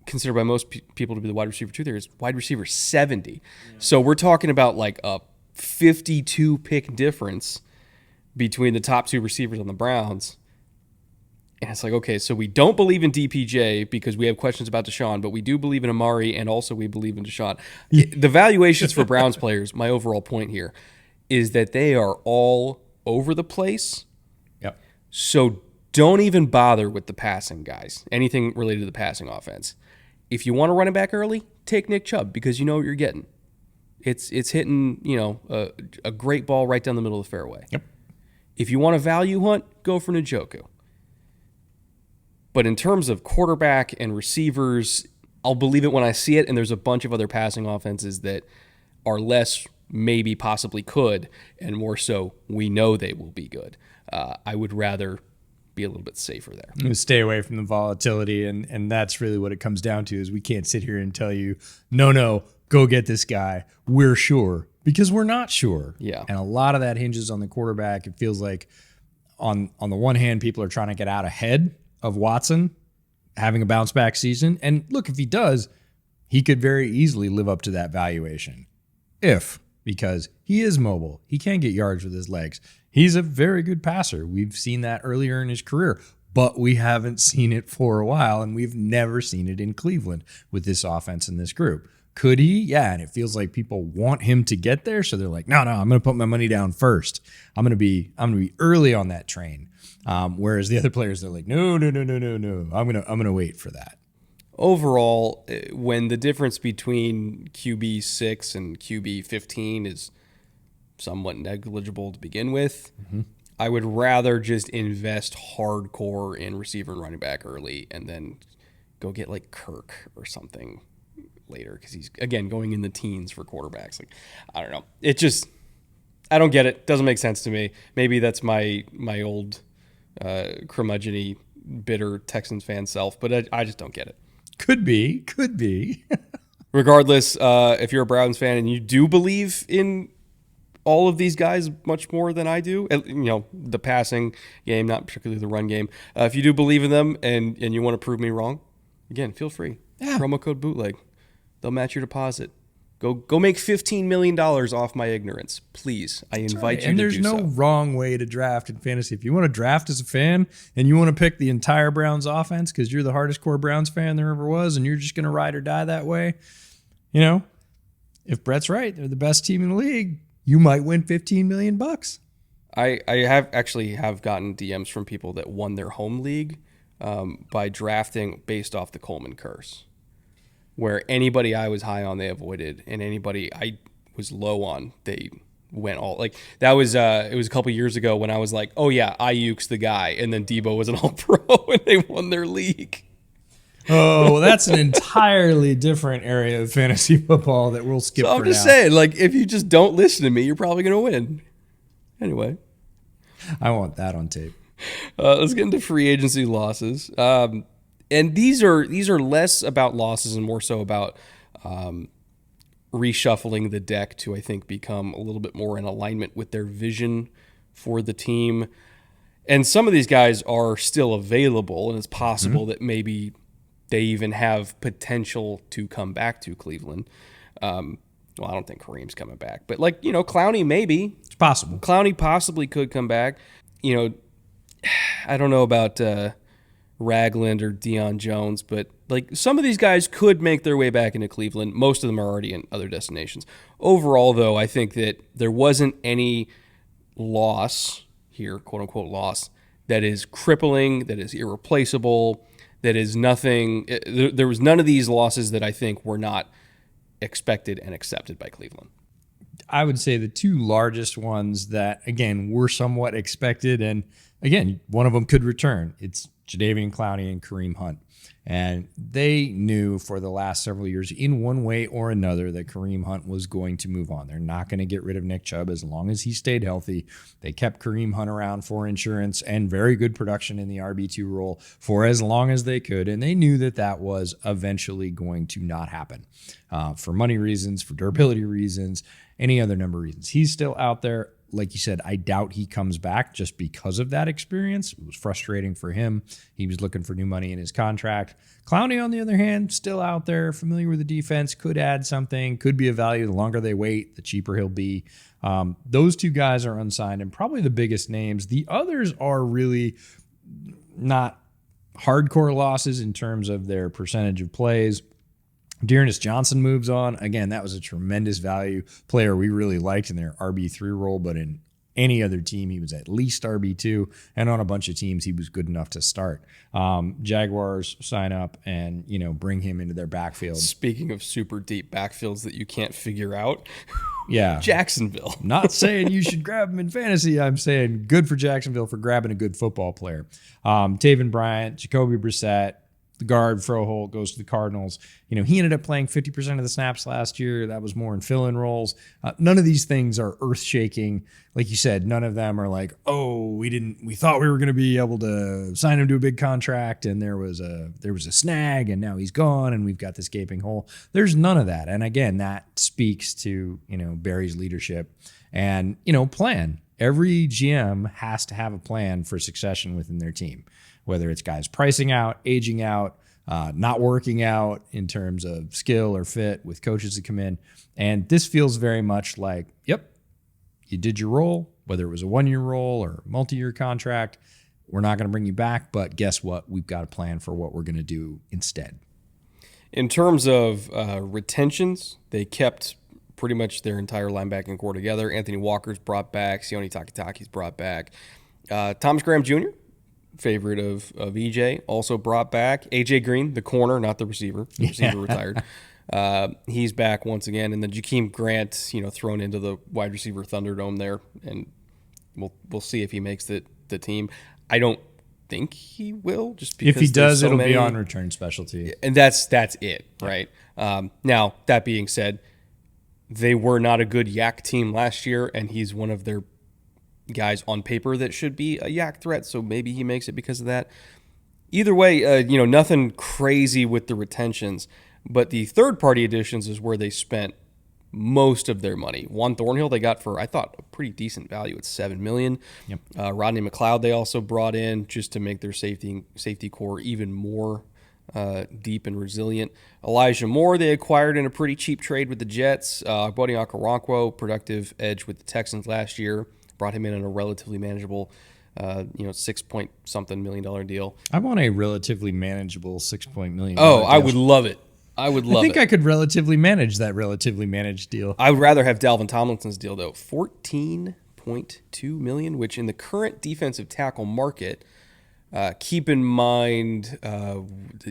considered by most people to be the wide receiver 2 there, is wide receiver 70. Yeah. So we're talking about like a 52 pick difference between the top 2 receivers on the Browns. And it's like, okay, so we don't believe in DPJ because we have questions about Deshaun, but we do believe in Amari, and also we believe in Deshaun. The valuations for Browns players, my overall point here, is that they are all over the place. Yep. So don't even bother with the passing guys, anything related to the passing offense. If you want to run it back early, take Nick Chubb because you know what you're getting. It's hitting, a great ball right down the middle of the fairway. Yep. If you want a value hunt, go for Njoku. But in terms of quarterback and receivers, I'll believe it when I see it, and there's a bunch of other passing offenses that are less maybe possibly could, and more so we know they will be good. I would rather be a little bit safer there. Stay away from the volatility, and that's really what it comes down to is we can't sit here and tell you, no, go get this guy. We're sure, because we're not sure. Yeah. And a lot of that hinges on the quarterback. It feels like on the one hand, people are trying to get out ahead of Watson having a bounce back season. And look, if he does, he could very easily live up to that valuation. Because he is mobile. He can get yards with his legs. He's a very good passer. We've seen that earlier in his career, but we haven't seen it for a while, and we've never seen it in Cleveland with this offense and this group. Could he? Yeah, and it feels like people want him to get there, so they're like, no, I'm going to put my money down first. I'm going to be early on that train. Whereas the other players, they're like, no. I'm gonna wait for that. Overall, when the difference between QB 6 and QB 15 is somewhat negligible to begin with, I would rather just invest hardcore in receiver and running back early, and then go get like Kirk or something later because he's again going in the teens for quarterbacks. Like, I don't know. It just, I don't get it. Doesn't make sense to me. Maybe that's my old curmudgeon-y, bitter Texans fan self, but I just don't get it. Could be. Regardless, if you're a Browns fan and you do believe in all of these guys much more than I do, the passing game, not particularly the run game, if you do believe in them and you want to prove me wrong, again, feel free. Yeah. Promo code Bootleg. They'll match your deposit. Go make $15 million off my ignorance, please. I invite you to do so. And there's no wrong way to draft in fantasy. If you want to draft as a fan and you want to pick the entire Browns offense because you're the hardest core Browns fan there ever was and you're just going to ride or die that way, if Brett's right, they're the best team in the league, you might win $15 million. I have gotten DMs from people that won their home league by drafting based off the Coleman curse, where anybody I was high on they avoided, and anybody I was low on they went all like that was it was a couple years ago when I was like, oh yeah, Ayuk's the guy, and then Debo was an all-pro and they won their league. Oh, well, that's an entirely different area of fantasy football that we'll skip. So I'm just saying, like, if you just don't listen to me, you're probably gonna win. Anyway, I want that on tape. Let's get into free agency losses, and these are less about losses and more so about reshuffling the deck to, I think, become a little bit more in alignment with their vision for the team. And some of these guys are still available, and it's possible that maybe they even have potential to come back to Cleveland. Well, I don't think Kareem's coming back, but like, Clowney maybe. It's possible. Clowney possibly could come back. I don't know about Ragland or Deion Jones, but like some of these guys could make their way back into Cleveland. Most of them are already in other destinations. Overall, though, I think that there wasn't any loss here, quote unquote loss, that is crippling, that is irreplaceable, that is nothing. There was none of these losses that I think were not expected and accepted by Cleveland. I would say the two largest ones that, again, were somewhat expected, and again, one of them could return. It's Jadeveon Clowney and Kareem Hunt. And they knew for the last several years, in one way or another, that Kareem Hunt was going to move on. They're not going to get rid of Nick Chubb as long as he stayed healthy. They kept Kareem Hunt around for insurance and very good production in the RB2 role for as long as they could. And they knew that that was eventually going to not happen for money reasons, for durability reasons, any other number of reasons. He's still out there. Like you said, I doubt he comes back just because of that experience. It was frustrating for him. He was looking for new money in his contract. Clowney, on the other hand, still out there, familiar with the defense, could add something, could be a value. The longer they wait, the cheaper he'll be. Those two guys are unsigned and probably the biggest names. The others are really not hardcore losses in terms of their percentage of plays. Dearness Johnson moves on. Again, that was a tremendous value player we really liked in their RB3 role, but in any other team, he was at least RB2, and on a bunch of teams, he was good enough to start. Jaguars sign up and, bring him into their backfield. Speaking of super deep backfields that you can't figure out, yeah, Jacksonville. Not saying you should grab him in fantasy. I'm saying good for Jacksonville for grabbing a good football player. Taven Bryant, Jacoby Brissett, the guard, Froholt, goes to the Cardinals. He ended up playing 50% of the snaps last year. That was more in fill-in roles. None of these things are earth-shaking. Like you said, none of them are like, we thought we were going to be able to sign him to a big contract, and there was a snag, and now he's gone, and we've got this gaping hole. There's none of that. And again, that speaks to, Barry's leadership and, plan. Every GM has to have a plan for succession within their team, whether it's guys pricing out, aging out, not working out in terms of skill or fit with coaches that come in. And this feels very much like, yep, you did your role, whether it was a one-year role or multi-year contract. We're not going to bring you back, but guess what? We've got a plan for what we're going to do instead. In terms of retentions, they kept pretty much their entire linebacking core together. Anthony Walker's brought back. Sione Takitaki's brought back. Thomas Graham Jr., favorite of EJ, also brought back. AJ Green, the corner, not the receiver. The receiver retired. He's back once again. And then Jakeem Grant, thrown into the wide receiver Thunderdome there. And we'll see if he makes the team. I don't think he will, just because if he does, so it'll many, be on return specialty. And that's it, right? Now, that being said, they were not a good yak team last year, and he's one of their guys on paper that should be a yak threat, so maybe he makes it because of that. Either way, nothing crazy with the retentions, but the third-party additions is where they spent most of their money. Juan Thornhill they got for, I thought, a pretty decent value at $7 million. Yep. Rodney McLeod they also brought in just to make their safety core even more deep and resilient. Elijah Moore they acquired in a pretty cheap trade with the Jets. Bodie Okoronkwo, productive edge with the Texans last year, brought him in on a relatively manageable, $6-point-something million deal. I want a relatively manageable $6 million. I would love it. I would I love think it. I could relatively manage that relatively managed deal. I would rather have Dalvin Tomlinson's deal though. 14.2 million, which in the current defensive tackle market, keep in mind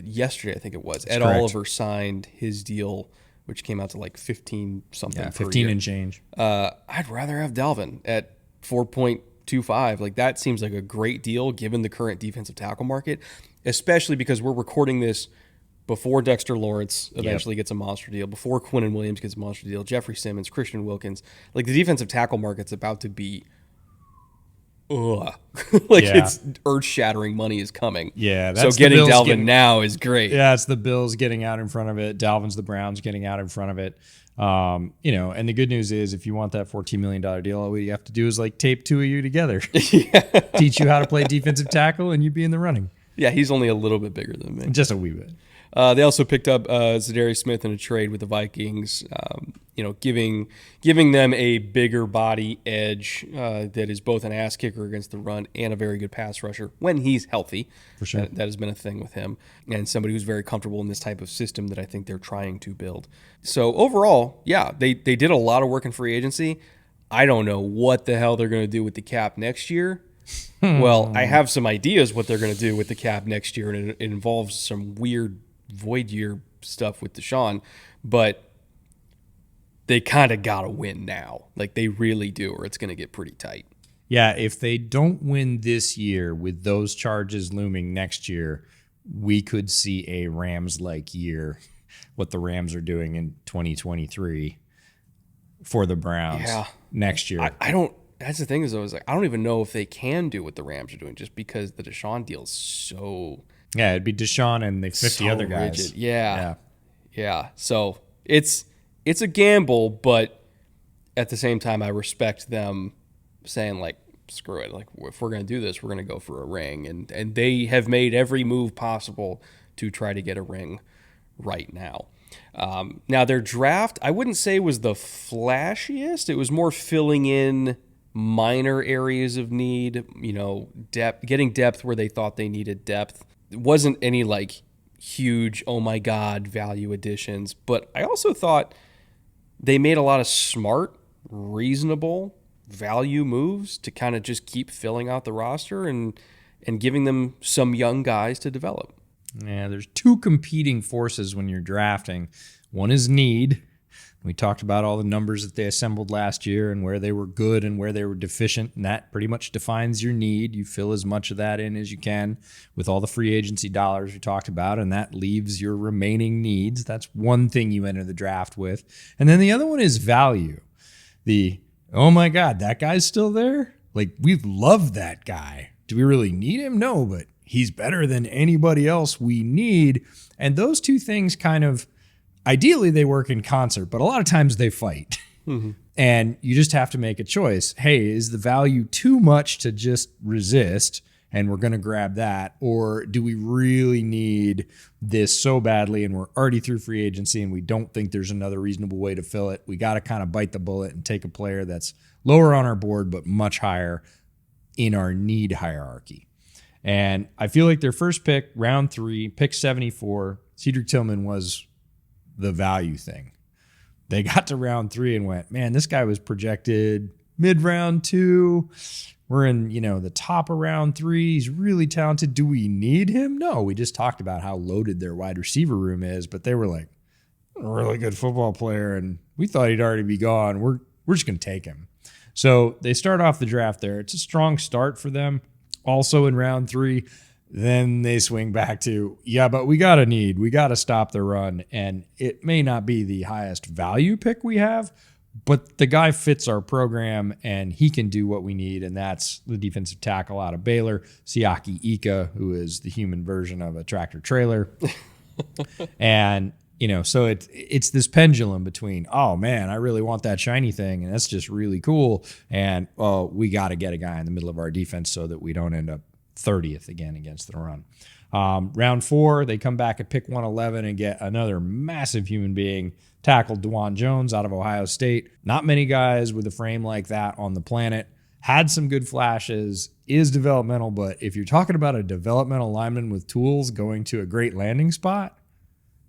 yesterday I think it was Ed correct. Oliver signed his deal, which came out to like 15 something. Yeah, per 15 year. and change. I'd rather have Dalvin at 4.25. Like that seems like a great deal given the current defensive tackle market, especially because we're recording this before Dexter Lawrence eventually gets a monster deal, before Quinnen Williams gets a monster deal, Jeffrey Simmons, Christian Wilkins. Like the defensive tackle market's about to be it's earth-shattering money is coming. Yeah, so that's getting Dalvin now is great. Yeah, it's the Bills getting out in front of it. Dalvin's the Browns getting out in front of it. And the good news is if you want that $14 million deal, all you have to do is like tape two of you together. Teach you how to play defensive tackle and you'd be in the running. Yeah, he's only a little bit bigger than me. Just a wee bit. They also picked up Zadarius Smith in a trade with the Vikings, giving them a bigger body edge that is both an ass kicker against the run and a very good pass rusher when he's healthy. For sure. That has been a thing with him, and somebody who's very comfortable in this type of system that I think they're trying to build. So overall, yeah, they did a lot of work in free agency. I don't know what the hell they're going to do with the cap next year. Well, I have some ideas what they're going to do with the cap next year, and it involves some weird void year stuff with Deshaun, but they kind of got to win now. Like they really do, or it's going to get pretty tight. Yeah, if they don't win this year with those charges looming next year, we could see a Rams-like year, what the Rams are doing in 2023 for the Browns next year. I don't. That's the thing is, I was like, I don't even know if they can do what the Rams are doing just because the Deshaun deal is so. Yeah, it'd be Deshaun and the 50 so other guys. Rigid. Yeah. So it's a gamble, but at the same time, I respect them saying like, screw it. Like if we're going to do this, we're going to go for a ring, and they have made every move possible to try to get a ring right now. Now their draft, I wouldn't say was the flashiest. It was more filling in minor areas of need, depth, getting depth where they thought they needed depth. It wasn't any like huge, oh my God, value additions. But I also thought they made a lot of smart, reasonable value moves to kind of just keep filling out the roster and giving them some young guys to develop. Yeah, there's two competing forces when you're drafting. One is need. We talked about all the numbers that they assembled last year and where they were good and where they were deficient, and that pretty much defines your need. You fill as much of that in as you can with all the free agency dollars we talked about, and that leaves your remaining needs. That's one thing you enter the draft with. And then the other one is value. Oh my God, that guy's still there? Like, we love that guy. Do we really need him? No, but he's better than anybody else we need. And those two things kind of, ideally they work in concert, but a lot of times they fight. Mm-hmm. And you just have to make a choice. Hey, is the value too much to just resist and we're going to grab that? Or do we really need this so badly and we're already through free agency and we don't think there's another reasonable way to fill it? We got to kind of bite the bullet and take a player that's lower on our board but much higher in our need hierarchy. And I feel like their first pick, round 3, pick 74, Cedric Tillman was the value thing. They got to round 3 and went, man, this guy was projected mid-round 2. We're in, the top of round 3. He's really talented. Do we need him? No, we just talked about how loaded their wide receiver room is, but they were like, a really good football player, and we thought he'd already be gone. We're just going to take him. So they start off the draft there. It's a strong start for them. Also in round 3, then they swing back to, but we got to stop the run. And it may not be the highest value pick we have, but the guy fits our program and he can do what we need. And that's the defensive tackle out of Baylor, Siaki Ika, who is the human version of a tractor trailer. And, so it's this pendulum between, oh man, I really want that shiny thing. And that's just really cool. And, we got to get a guy in the middle of our defense so that we don't end up 30th again against the run. Round 4, they come back at pick 111 and get another massive human being, tackle DeJuan Jones out of Ohio State. Not many guys with a frame like that on the planet. Had some good flashes, is developmental, but if you're talking about a developmental lineman with tools going to a great landing spot,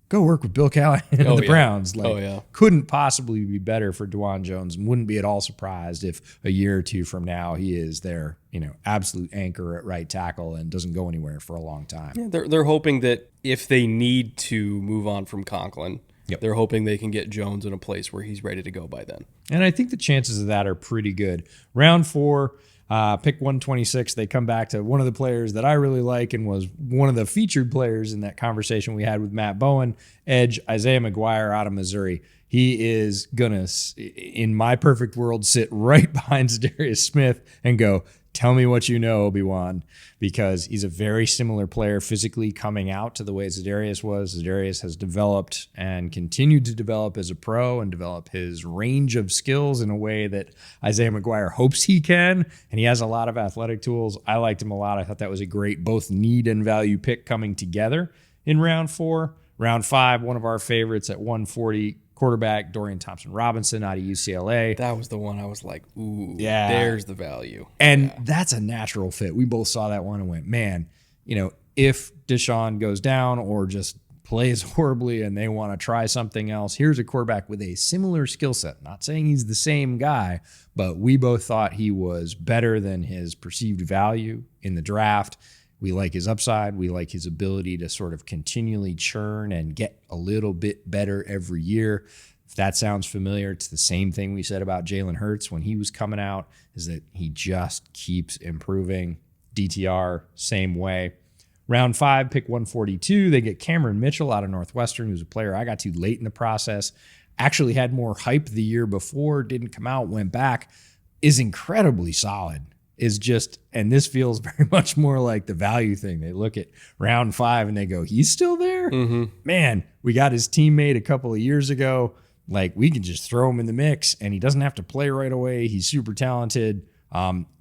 go work with Bill Callahan and the yeah. Browns. Like, Oh, yeah. couldn't possibly be better for DeJuan Jones. And wouldn't be at all surprised if a year or two from now he is their, absolute anchor at right tackle and doesn't go anywhere for a long time. Yeah, they're hoping that if they need to move on from Conklin, they're hoping they can get Jones in a place where he's ready to go by then. And I think the chances of that are pretty good. Round 4, pick 126, they come back to one of the players that I really like and was one of the featured players in that conversation we had with Matt Bowen, edge Isaiah McGuire out of Missouri. He is going to, in my perfect world, sit right behind Zadarius Smith and go, tell me what you know, Obi-Wan, because he's a very similar player physically coming out to the way Zadarius was. Zadarius has developed and continued to develop as a pro and develop his range of skills in a way that Isaiah McGuire hopes he can, and he has a lot of athletic tools. I liked him a lot. I thought that was a great both need and value pick coming together in round 4. Round 5, one of our favorites at 140, quarterback Dorian Thompson-Robinson out of UCLA. That was the one I was like, ooh, yeah, there's the value. And that's a natural fit. We both saw that one and went, man, if Deshaun goes down or just plays horribly and they want to try something else, here's a quarterback with a similar skill set. Not saying he's the same guy, but we both thought he was better than his perceived value in the draft. We like his upside. We like his ability to sort of continually churn and get a little bit better every year. If that sounds familiar, it's the same thing we said about Jalen Hurts when he was coming out, is that he just keeps improving. DTR, same way. Round 5, pick 142. They get Cameron Mitchell out of Northwestern, who's a player I got to late in the process. Actually had more hype the year before, didn't come out, went back. Is incredibly solid. Is just, and this feels very much more like the value thing. They look at round 5 and they go, he's still there? Mm-hmm. Man, we got his teammate a couple of years ago. Like, we can just throw him in the mix and he doesn't have to play right away. He's super talented.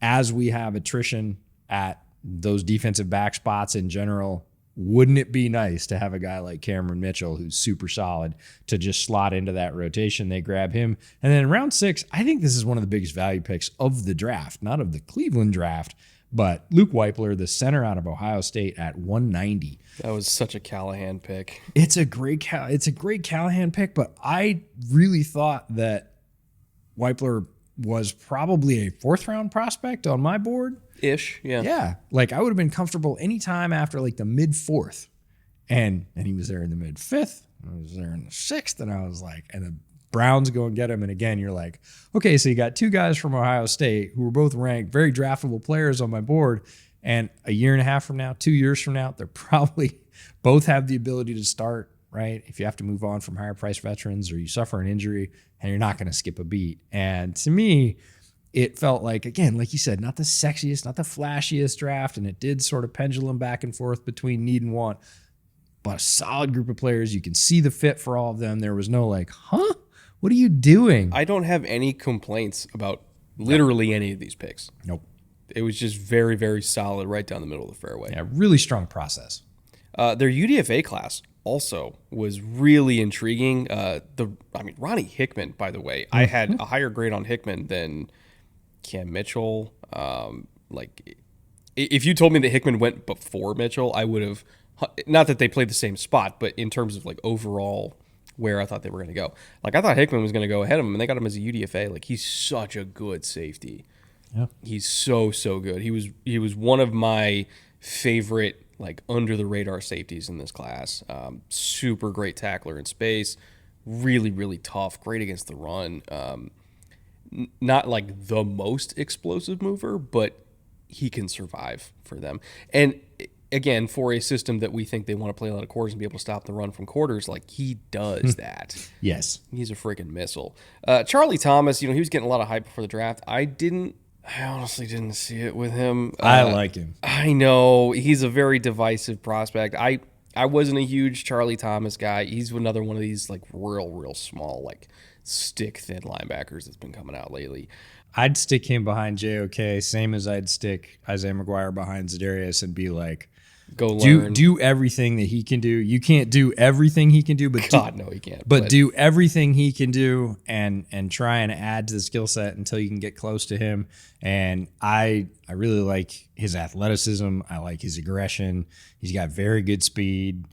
As we have attrition at those defensive back spots in general, wouldn't it be nice to have a guy like Cameron Mitchell, who's super solid, to just slot into that rotation? They grab him. And then in round 6, I think this is one of the biggest value picks of the draft, not of the Cleveland draft, but Luke Weipler, the center out of Ohio State at 190. That was such a Callahan pick. It's a great Callahan pick, but I really thought that Weipler was probably a 4th round prospect on my board. Ish, yeah. Yeah. Like, I would have been comfortable anytime after like the mid 4th. And he was there in the mid 5th. I was there in the 6th. And I was like, and the Browns go and get him. And again, you're like, okay, so you got 2 guys from Ohio State who were both ranked very draftable players on my board. And a year and a half from now, 2 years from now, they're probably both have the ability to start, right? If you have to move on from higher priced veterans or you suffer an injury and you're not going to skip a beat. And to me, it felt like, again, like you said, not the sexiest, not the flashiest draft, and it did sort of pendulum back and forth between need and want, but a solid group of players. You can see the fit for all of them. There was no like, huh? What are you doing? I don't have any complaints about literally any of these picks. Nope. It was just very, very solid right down the middle of the fairway. Yeah, really strong process. Their UDFA class also was really intriguing. Ronnie Hickman, by the way, I had a higher grade on Hickman than Cam Mitchell. If you told me that Hickman went before Mitchell, I would have, not that they played the same spot, but in terms of like overall where I thought they were going to go. Like, I thought Hickman was going to go ahead of him, and they got him as a UDFA. Like, he's such a good safety. Yeah. He's so good. He was one of my favorite, like, under the radar safeties in this class. Super great tackler in space. Really, really tough. Great against the run. Not like the most explosive mover, but he can survive for them. And again, for a system that we think they want to play a lot of quarters and be able to stop the run from quarters, like, he does that. Yes. He's a freaking missile. Charlie Thomas, he was getting a lot of hype before the draft. I honestly didn't see it with him. I like him. I know. He's a very divisive prospect. I wasn't a huge Charlie Thomas guy. He's another one of these, like, real small, like, stick-thin linebackers that's been coming out lately. I'd stick him behind JOK, same as I'd stick Isaiah McGuire behind Zadarius and be like, Go learn. Do everything that he can do. You can't do everything he can do, but No, he can't. But do everything he can do and try and add to the skill set until you can get close to him. And I really like his athleticism. I like his aggression. He's got very good speed.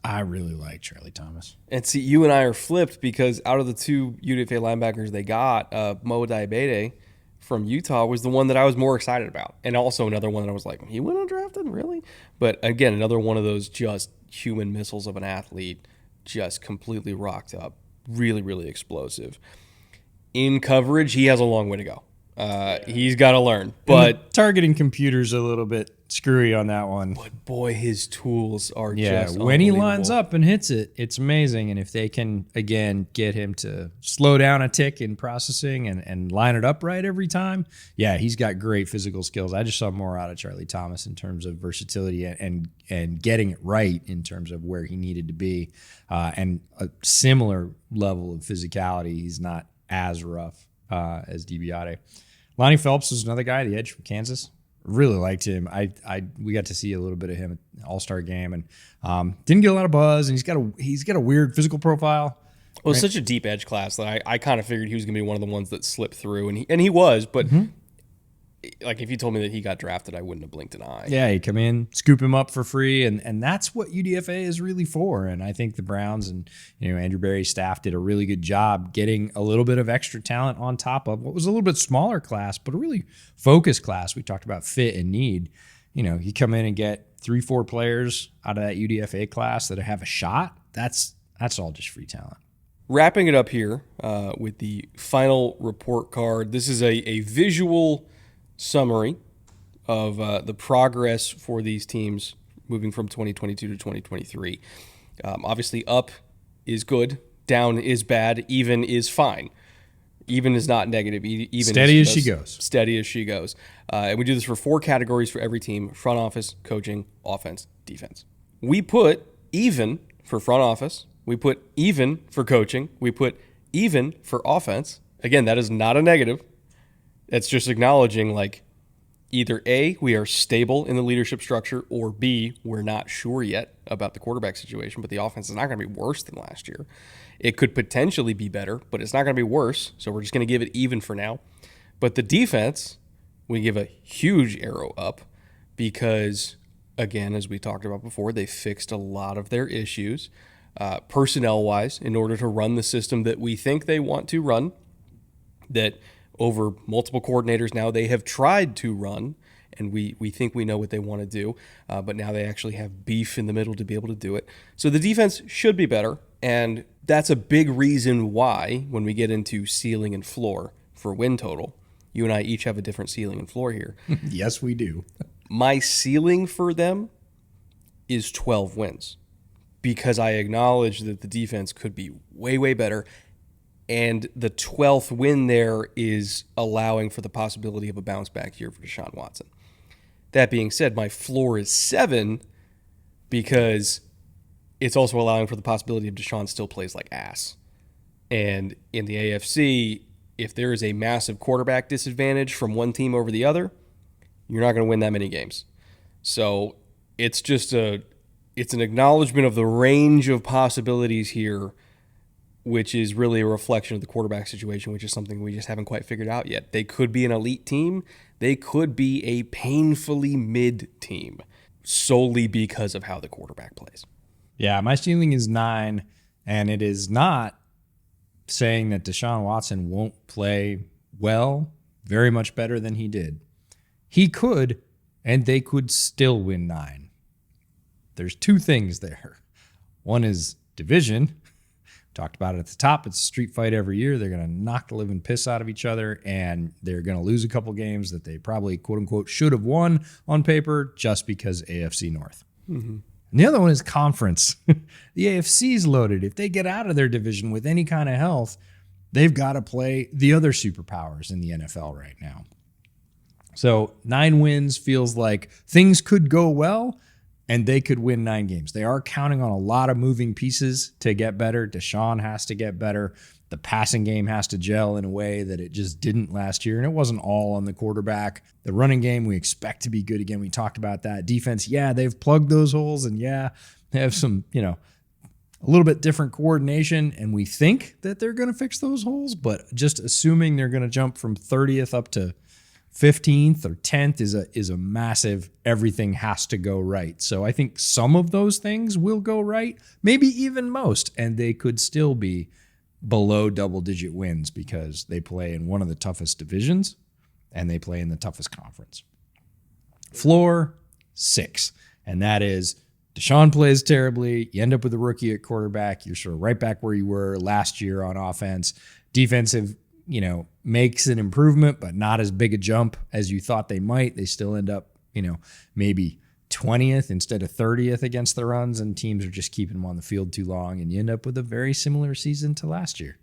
I really like Charlie Thomas. And see, you and I are flipped because out of the two UDFA linebackers they got, Mo Diabete from Utah was the one that I was more excited about. And also another one that I was like, he went undrafted? Really? But again, another one of those just human missiles of an athlete, just completely rocked up. Really, really explosive. In coverage, he has a long way to go. He's got to learn. But targeting computers a little bit screwy on that one. But boy, his tools are just when he lines up and hits it, it's amazing. And if they can, again, get him to slow down a tick in processing and line it up right every time, he's got great physical skills. I just saw more out of Charlie Thomas in terms of versatility and getting it right in terms of where he needed to be. And a similar level of physicality. He's not as rough as DiBiase. Lonnie Phelps was another guy, the edge from Kansas. Really liked him. We got to see a little bit of him at the All-Star game and didn't get a lot of buzz. And he's got a weird physical profile. Well, it's such a deep edge class that I kind of figured he was going to be one of the ones that slipped through, and he was. But like if you told me that he got drafted, I wouldn't have blinked an eye. Yeah, he'd come in, scoop him up for free, and that's what UDFA is really for. And I think the Browns and Andrew Berry's staff did a really good job getting a little bit of extra talent on top of what was a little bit smaller class, but a really focused class. We talked about fit and need. You come in and get 3-4 players out of that UDFA class that have a shot. That's all just free talent. Wrapping it up here with the final report card. This is a visual summary of the progress for these teams moving from 2022 to 2023. Obviously, up is good, down is bad, even is fine. Even is not negative. Even steady as she goes. Steady as she goes. And we do this for 4 categories for every team: front office, coaching, offense, defense. We put even for front office. We put even for coaching. We put even for offense. Again, that is not a negative. It's just acknowledging either A, we are stable in the leadership structure, or B, we're not sure yet about the quarterback situation, but the offense is not going to be worse than last year. It could potentially be better, but it's not going to be worse, so we're just going to give it even for now. But the defense, we give a huge arrow up because, again, as we talked about before, they fixed a lot of their issues personnel-wise in order to run the system that we think they want to run, that over multiple coordinators now they have tried to run, and we think we know what they want to do, but now they actually have beef in the middle to be able to do it. So the defense should be better, and that's a big reason why when we get into ceiling and floor for win total, you and I each have a different ceiling and floor here. Yes, we do. My ceiling for them is 12 wins because I acknowledge that the defense could be way, way better. And the 12th win there is allowing for the possibility of a bounce back year for Deshaun Watson. That being said, my floor is 7 because it's also allowing for the possibility of Deshaun still plays like ass. And in the AFC, if there is a massive quarterback disadvantage from one team over the other, you're not going to win that many games. So it's just it's an acknowledgement of the range of possibilities here, which is really a reflection of the quarterback situation, which is something we just haven't quite figured out yet. They could be an elite team. They could be a painfully mid team solely because of how the quarterback plays. Yeah, my ceiling is 9, and it is not saying that Deshaun Watson won't play well, very much better than he did. He could, and they could still win 9. There's 2 things there. One is division. Talked about it at the top. It's a street fight every year. They're going to knock the living piss out of each other, and they're going to lose a couple games that they probably, quote unquote, should have won on paper just because AFC North. Mm-hmm. And the other one is conference. The AFC's loaded. If they get out of their division with any kind of health, they've got to play the other superpowers in the NFL right now. So 9 wins feels like things could go well, and they could win 9 games. They are counting on a lot of moving pieces to get better. Deshaun has to get better. The passing game has to gel in a way that it just didn't last year, and it wasn't all on the quarterback. The running game we expect to be good again. We talked about that. Defense, yeah, they've plugged those holes, and yeah, they have some, a little bit different coordination, and we think that they're going to fix those holes, but just assuming they're going to jump from 30th up to 15th or 10th is a massive everything has to go right. So I think some of those things will go right, maybe even most, and they could still be below double-digit wins because they play in one of the toughest divisions and they play in the toughest conference. Floor 6, and that is Deshaun plays terribly. You end up with a rookie at quarterback. You're sort of right back where you were last year on offense. Defensive, makes an improvement, but not as big a jump as you thought they might. They still end up, maybe 20th instead of 30th against the runs, and teams are just keeping them on the field too long, and you end up with a very similar season to last year.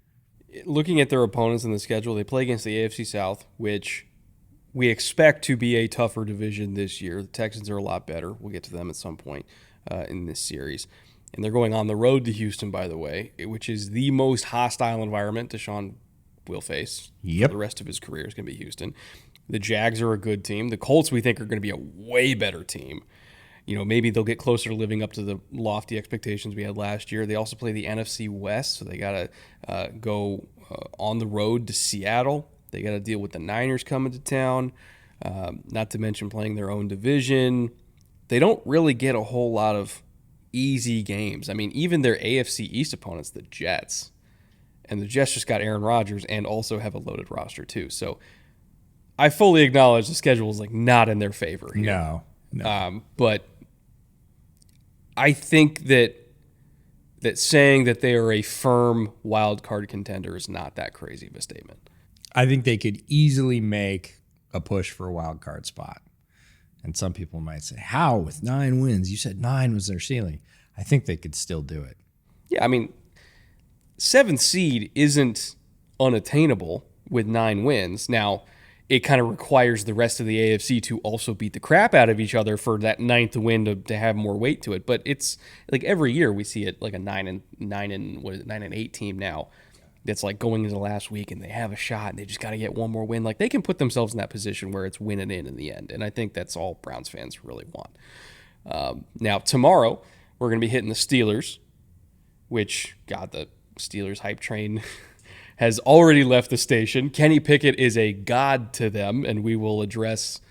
Looking at their opponents in the schedule, they play against the AFC South, which we expect to be a tougher division this year. The Texans are a lot better. We'll get to them at some point in this series. And they're going on the road to Houston, by the way, which is the most hostile environment Deshaun will face for the rest of his career is going to be Houston. The Jags are a good team. The Colts, we think, are going to be a way better team. Maybe they'll get closer to living up to the lofty expectations we had last year. They also play the NFC West, so they got to go on the road to Seattle. They got to deal with the Niners coming to town, not to mention playing their own division. They don't really get a whole lot of easy games. I mean, even their AFC East opponents, the Jets, and the Jets just got Aaron Rodgers and also have a loaded roster too. So I fully acknowledge the schedule is not in their favor here. No. But I think that saying that they are a firm wild card contender is not that crazy of a statement. I think they could easily make a push for a wild card spot. And some people might say, how with 9 wins? You said 9 was their ceiling. I think they could still do it. Yeah, I mean, 7th seed isn't unattainable with 9 wins. Now, it kind of requires the rest of the AFC to also beat the crap out of each other for that 9th win to have more weight to it. But it's like every year we see it like a 9 and 8 team now that's like going into the last week and they have a shot and they just got to get one more win. Like they can put themselves in that position where it's winning in the end. And I think that's all Browns fans really want. Now, tomorrow we're going to be hitting the Steelers, which, God, the Steelers hype train has already left the station. Kenny Pickett is a god to them, and we will address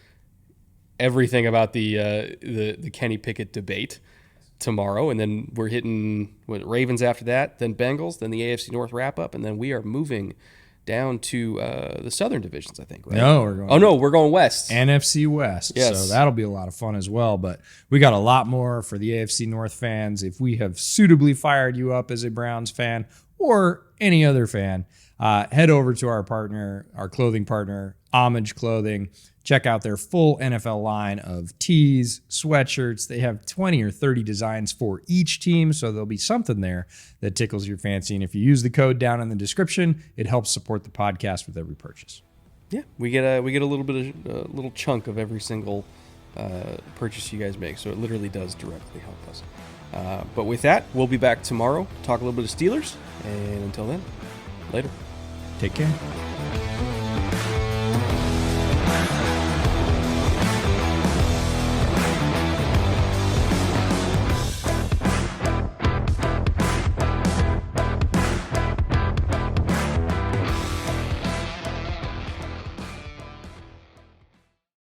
everything about the Kenny Pickett debate tomorrow. And then we're hitting Ravens after that, then Bengals, then the AFC North wrap-up, and then we are moving down to the Southern divisions, I think, right? No, we're going West. NFC West. Yes. So that'll be a lot of fun as well. But we got a lot more for the AFC North fans. If we have suitably fired you up as a Browns fan or any other fan, head over to our partner, our clothing partner, Homage Clothing. Check out their full NFL line of tees, sweatshirts. They have 20 or 30 designs for each team, so there'll be something there that tickles your fancy. And if you use the code down in the description, it helps support the podcast with every purchase. Yeah, we get a little bit of a little chunk of every single purchase you guys make, so it literally does directly help us. But with that, we'll be back tomorrow, talk a little bit of Steelers, and until then, later. Take care.